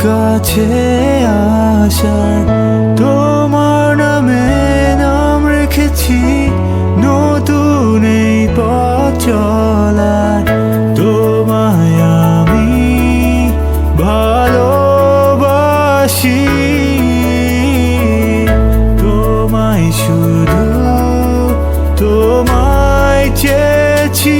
কাছে আসার, তোমার নামে নাম রেখেছি নতুন এই পথ চলার। তোমায় আমি ভালোবাসি, তোমায় শুধু তোমায় চেয়েছি।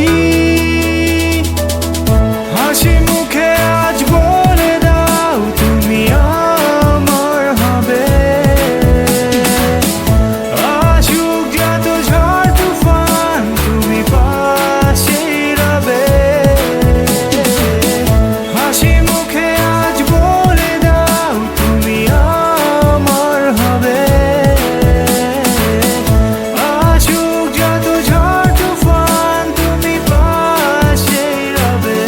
হাসি মুখে আজ বলে দাও তুমি আমার হবে, আসুক যত ঝড় তুফান তুমি পাশেই রবে। হাসি মুখে আজ বলে দাও তুমি আমার হবে, আসুক যত ঝড় তুফান তুমি পাশেই রবে।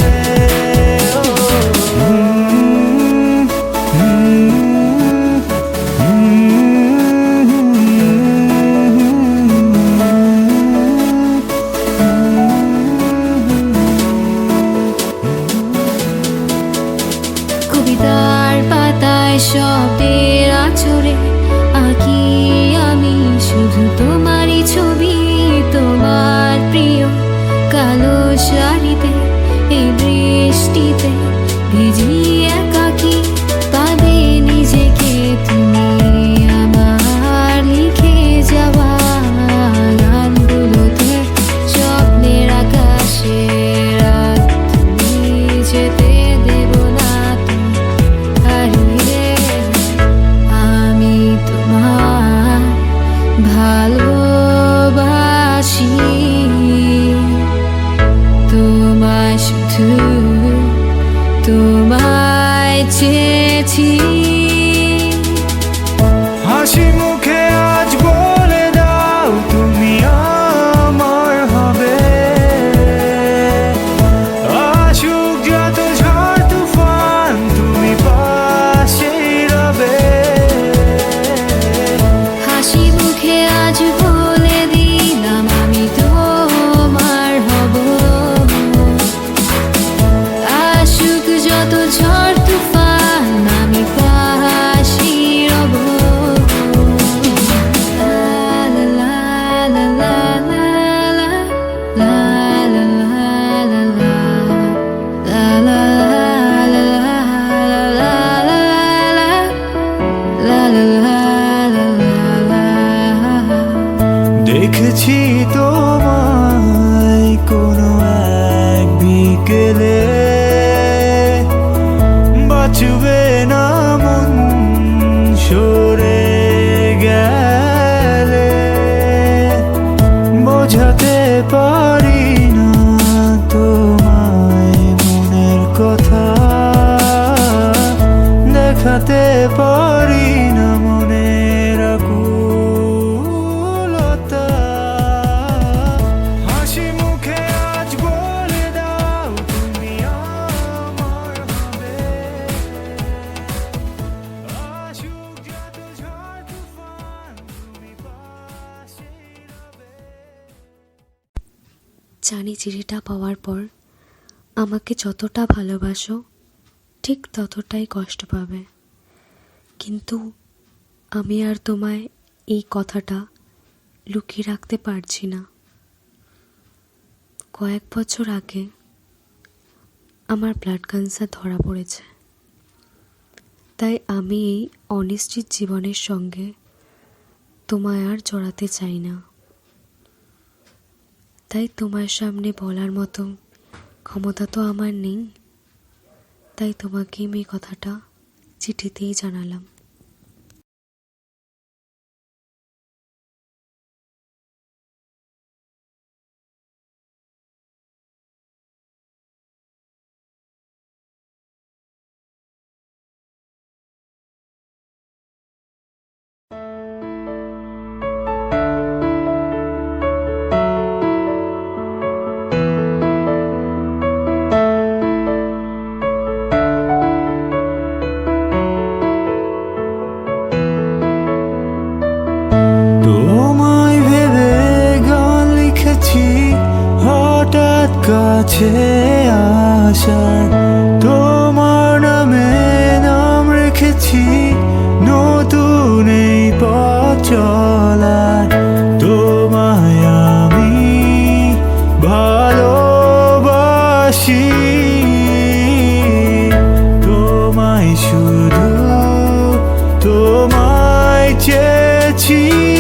কবিতার পাতায় শব্দের আঁচড়ে আঁকি আমি শুধু তোমারই ছবি। তোমার প্রিয় কালো শাড়িতে এই বৃষ্টিতে ভিজি একাকী পাবে নিজেকে তুমি আমার লিখে যাওয়া গানগুলোতে। স্বপ্নের আকাশে রাত তুমি যেতে দেব না তো হারিয়ে। আমি তোমায় ভালোবাসি, তোমায় শুধু তোমায় চেয়েছি। হাসি মুখে আজ বলে দাও তুমি আমার হবে, আসুক যত ঝড় তুফান তুমি পাশেই রবে। হাসি মুখে আজ বলে দিলাম আমি তোমার হব, আসুক যত ঝড় তুফান আমি পাশেই রব। লা লা লা লা লা লা লা লা লা লা লা দেখেছি তোমায় কোনো এক বিকেলে, বাঁচবে না মন সরে গেলে। বোঝাতে পারি না তোমায় মনের কথা, দেখাতে পারি না মনের আকুলতা। হাসি মুখে আজ বলে দাও তুমি আমার হবে, আসুক যত ঝড় তুফান তুমি পাশেই রবে। জানি চিঠিটা পাওয়ার পর আমাকে যতটা ভালোবাসো ঠিক ততটাই কষ্ট পাবে, কিন্তু আমি আর তোমায় এই কথাটা লুকিয়ে রাখতে পারছি না। কয়েক বছর আগে আমার ব্লাড ক্যান্সার ধরা পড়েছে, তাই আমি এই অনিশ্চিত জীবনের সঙ্গে তোমায় আর জড়াতে চাই না। তাই তোমার সামনে বলার মতো ক্ষমতা তো আমার নেই, তাই তোমাকে আমি এই কথাটা চিঠিতেই জানালাম। কাছে আসার, তোমার নামে নাম পেয়েছি নতুন এই পথ চলার। তোমায় আমি ভালোবাসি, তোমায় শুধু তোমায় চেয়েছি।